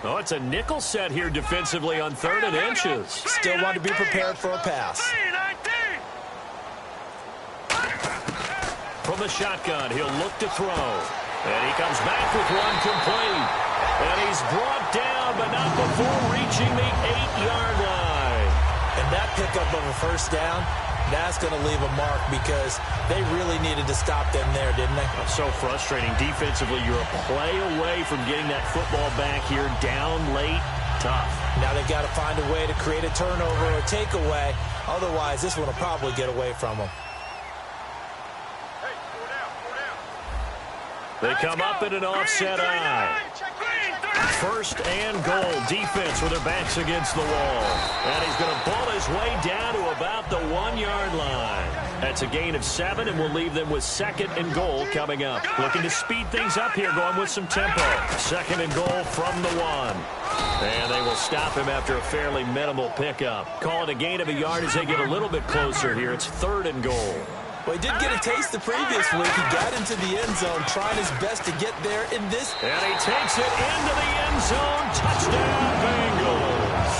Oh, it's a nickel set here defensively on 3rd and inches. Still want to be prepared for a pass. From the shotgun, he'll look to throw. And he comes back with one complete. And he's brought down, but not before reaching the 8-yard line. And that pickup of a first down, that's going to leave a mark because they really needed to stop them there, didn't they? So frustrating. Defensively, you're a play away from getting that football back here down late. Tough. Now they've got to find a way to create a turnover or takeaway. Otherwise, this one will probably get away from them. They come up in an offset eye. First and goal. Defense with their backs against the wall. And he's going to ball his way down to about the 1-yard line. That's a gain of 7, and we'll leave them with second and goal coming up. Looking to speed things up here, going with some tempo. Second and goal from the 1. And they will stop him after a fairly minimal pickup. Call it a gain of a yard as they get a little bit closer here. It's 3rd and goal. Well, he did get a taste the previous week. He got into the end zone, trying his best to get there in this. And he takes it into the end zone. Touchdown, Bengals.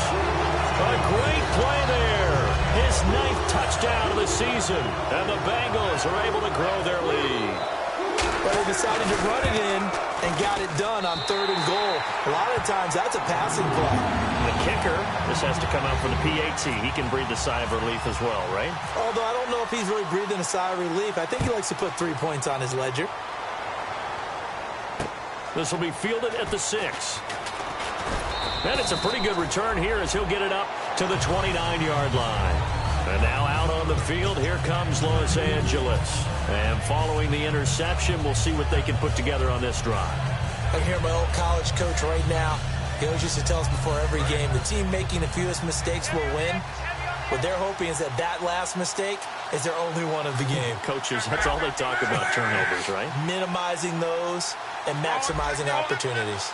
A great play there. His 9th touchdown of the season. And the Bengals are able to grow their lead. But they decided to run it in and got it done on 3rd and goal. A lot of times, that's a passing play. The kicker, this has to come out for the PAT. He can breathe a sigh of relief as well, right? Although I don't know if he's really breathing a sigh of relief. I think he likes to put 3 points on his ledger. This will be fielded at the 6. And it's a pretty good return here as he'll get it up to the 29-yard line. And now out on the field, here comes Los Angeles. And following the interception, we'll see what they can put together on this drive. I hear my old college coach right now. He always used to tell us before every game, the team making the fewest mistakes will win. What they're hoping is that last mistake is their only one of the game. Coaches, that's all they talk about, turnovers, right? Minimizing those and maximizing opportunities.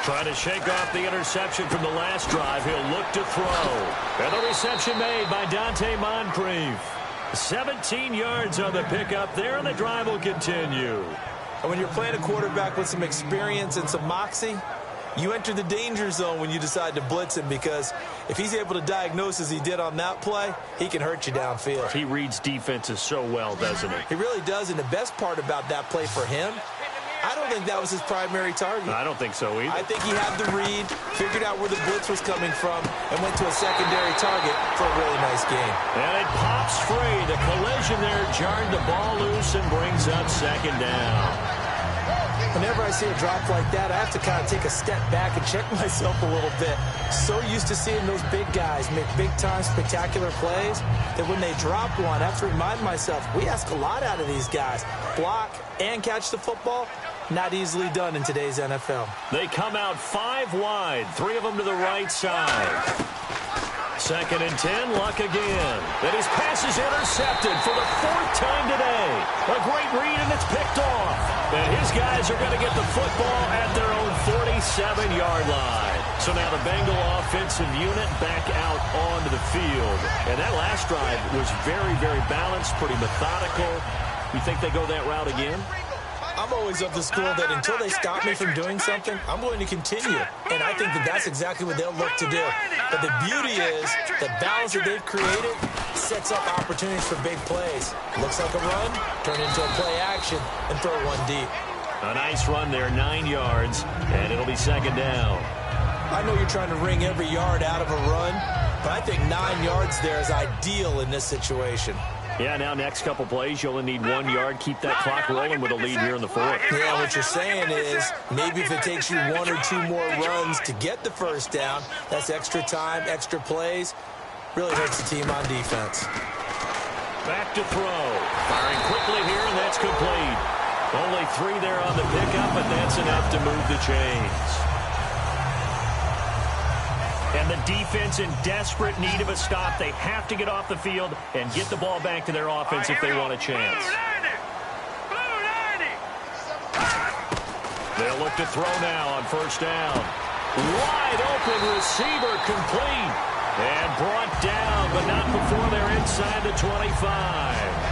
Trying to shake off the interception from the last drive. He'll look to throw. And the reception made by Dante Moncrief. 17 yards on the pickup there, and the drive will continue. And when you're playing a quarterback with some experience and some moxie, you enter the danger zone when you decide to blitz him, because if he's able to diagnose as he did on that play, he can hurt you downfield. He reads defenses so well, doesn't he? He really does, and the best part about that play for him, I don't think that was his primary target. I don't think so either. I think he had the read, figured out where the blitz was coming from, and went to a secondary target for a really nice game. And it pops free. The collision there jarred the ball loose and brings up 2nd down. Whenever I see a drop like that, I have to kind of take a step back and check myself a little bit. So used to seeing those big guys make big-time spectacular plays that when they drop one, I have to remind myself, we ask a lot out of these guys. Block and catch the football, not easily done in today's NFL. They come out 5 wide, 3 of them to the right side. 2nd and 10, Luck again. And his pass is intercepted for the 4th time today. A great read, and it's picked off. And his guys are going to get the football at their own 47-yard line. So now the Bengal offensive unit back out onto the field. And that last drive was very, very balanced, pretty methodical. You think they go that route again? I'm always of the school that until they stop me from doing something, I'm going to continue. And I think that that's exactly what they'll look to do. But the beauty is the balance that they've created sets up opportunities for big plays. Looks like a run, turn it into a play action, and throw one deep. A nice run there, 9 yards, and it'll be 2nd down. I know you're trying to wring every yard out of a run, but I think 9 yards there is ideal in this situation. Yeah, now next couple plays, you only need 1 yard. Keep that clock rolling with a lead here in the 4th. Yeah, what you're saying is maybe if it takes you 1 or 2 more runs to get the 1st down, that's extra time, extra plays, really hurts the team on defense. Back to throw. Firing quickly here, and that's complete. Only 3 there on the pickup, but that's enough to move the chains. And the defense in desperate need of a stop. They have to get off the field and get the ball back to their offense if they want a chance. They'll look to throw now on 1st down. Wide open receiver complete. And brought down, but not before they're inside the 25.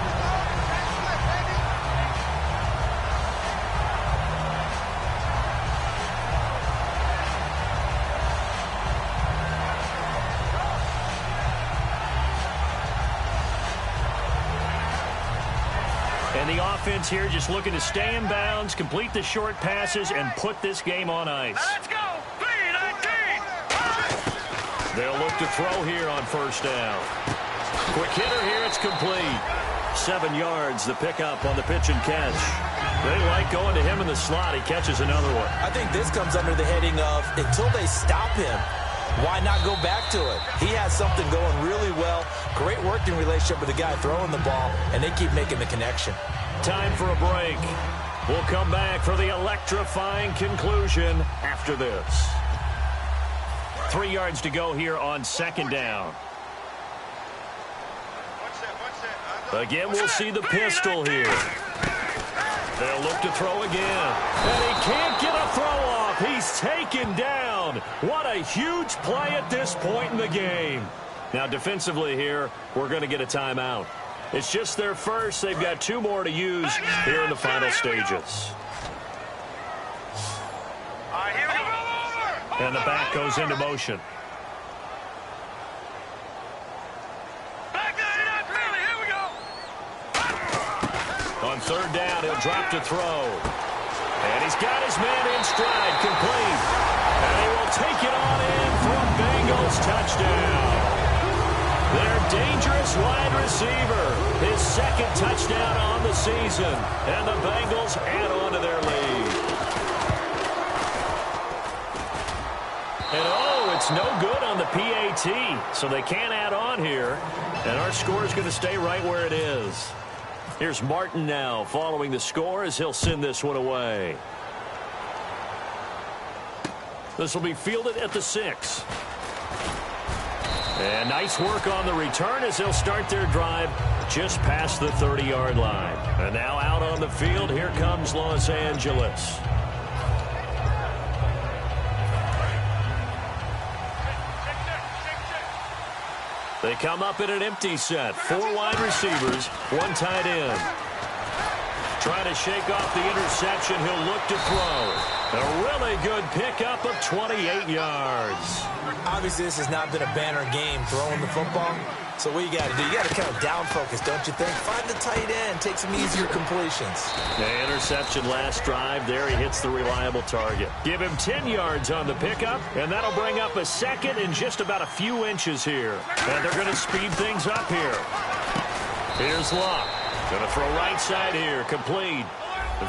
And the offense here just looking to stay in bounds, complete the short passes, and put this game on ice. Let's go! 3-19! They'll look to throw here on 1st down. Quick hitter here, it's complete. 7 yards, the pickup on the pitch and catch. They like going to him in the slot. He catches another one. I think this comes under the heading of, until they stop him, why not go back to it? He has something going really well. Great working relationship with the guy throwing the ball, and they keep making the connection. Time for a break. We'll come back for the electrifying conclusion after this. 3 yards to go here on 2nd down. Again, we'll see the pistol here. They'll look to throw again. And he can't get a throw off. He's taken down. What a huge play at this point in the game. Now, defensively here, we're going to get a timeout. It's just their first. They've got 2 more to use here in the final stages. And the back goes into motion. On 3rd down, he'll drop to throw. And he's got his man in stride, complete. And he will take it on in for a Bengals touchdown. Their dangerous wide receiver, his 2nd touchdown on the season. And the Bengals add on to their lead. And oh, it's no good on the PAT, so they can't add on here. And our score is going to stay right where it is. Here's Martin now following the score as he'll send this one away. This will be fielded at the 6. And nice work on the return as they'll start their drive just past the 30-yard line. And now out on the field, here comes Los Angeles. They come up in an empty set. 4 wide receivers, 1 tight end. Trying to shake off the interception. He'll look to throw. A really good pickup of 28 yards. Obviously, this has not been a banner game throwing the football. So what you got to do, you got to kind of down focus, don't you think? Find the tight end, take some easier completions. The interception last drive. There he hits the reliable target. Give him 10 yards on the pickup, and that'll bring up a 2nd in just about a few inches here. And they're going to speed things up here. Here's Luck. Going to throw right side here, complete.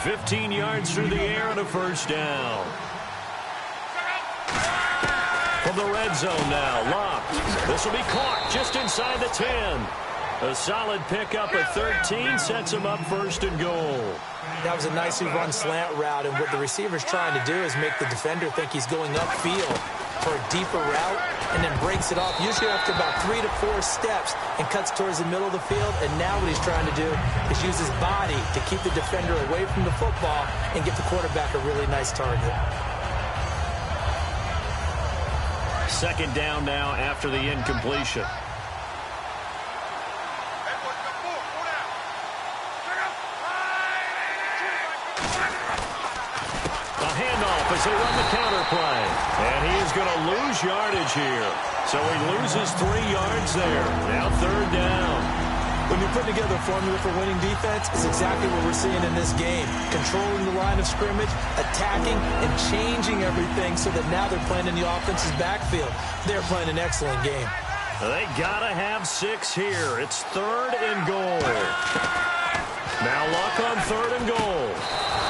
15 yards through the air and a 1st down. From the red zone now, Luck. This will be caught just inside the 10. A solid pickup of 13 sets him up 1st and goal. That was a nicely run slant route, and what the receiver's trying to do is make the defender think he's going upfield for a deeper route, and then breaks it off, usually after about 3 to 4 steps, and cuts towards the middle of the field. And now what he's trying to do is use his body to keep the defender away from the football and get the quarterback a really nice target. 2nd down now after the incompletion. As they run the counter play. And he is going to lose yardage here. So he loses 3 yards there. Now 3rd down. When you put together a formula for winning defense, it's exactly what we're seeing in this game. Controlling the line of scrimmage, attacking, and changing everything so that now they're playing in the offense's backfield. They're playing an excellent game. They got to have 6 here. It's 3rd and goal. Now Luck on 3rd and goal.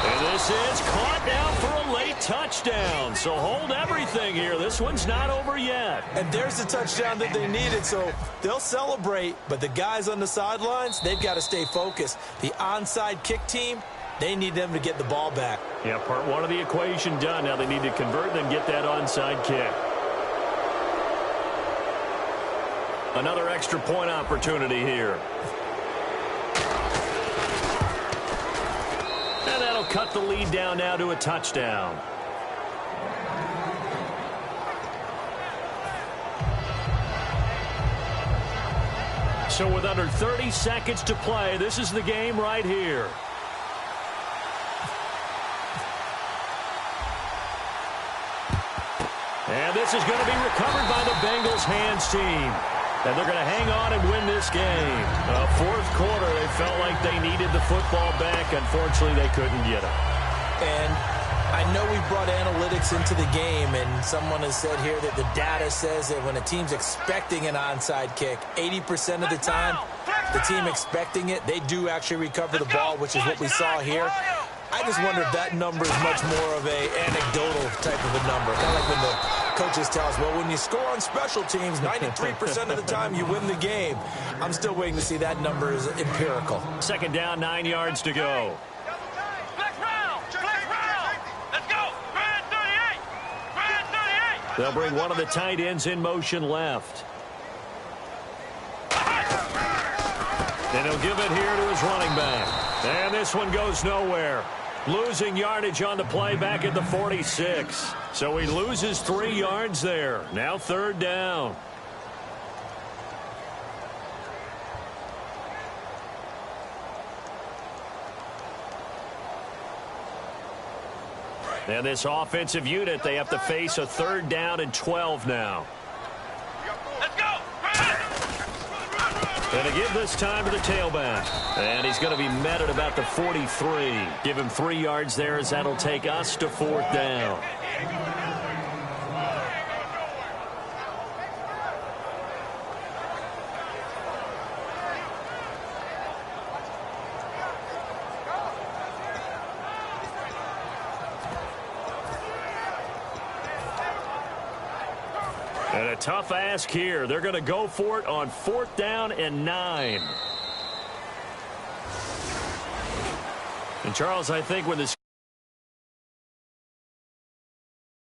And this is caught down for a late touchdown. So hold everything here. This one's not over yet. And there's the touchdown that they needed. So they'll celebrate. But the guys on the sidelines, they've got to stay focused. The onside kick team, they need them to get the ball back. Yeah, part 1 of the equation done. Now they need to convert and get that onside kick. Another extra point opportunity here. And that'll cut the lead down now to a touchdown. So with under 30 seconds to play, this is the game right here. And this is going to be recovered by the Bengals hands team. And they're going to hang on and win this game. 4th quarter, they felt like they needed the football back. Unfortunately, they couldn't get it. And I know we brought analytics into the game, and someone has said here that the data says that when a team's expecting an onside kick, 80% of the time, the team expecting it, they do actually recover the ball, which is what we saw here. I just wonder if that number is much more of a anecdotal type of a number. Kind of like when the coaches tell us, well, when you score on special teams, 93% of the time you win the game. I'm still waiting to see that number is empirical. 2nd down, 9 yards to go. Let's go. Grand 38. Grand 38. They'll bring one of the tight ends in motion left. And he'll give it here to his running back. And this one goes nowhere. Losing yardage on the play back at the 46. So he loses 3 yards there. Now 3rd down. And this offensive unit, they have to face a 3rd down and 12 now. Let's go. And again this time to the tailback. And he's going to be met at about the 43. Give him 3 yards there as that'll take us to 4th down. And a tough ask here. They're going to go for it on 4th down and 9. And Charles, I think when this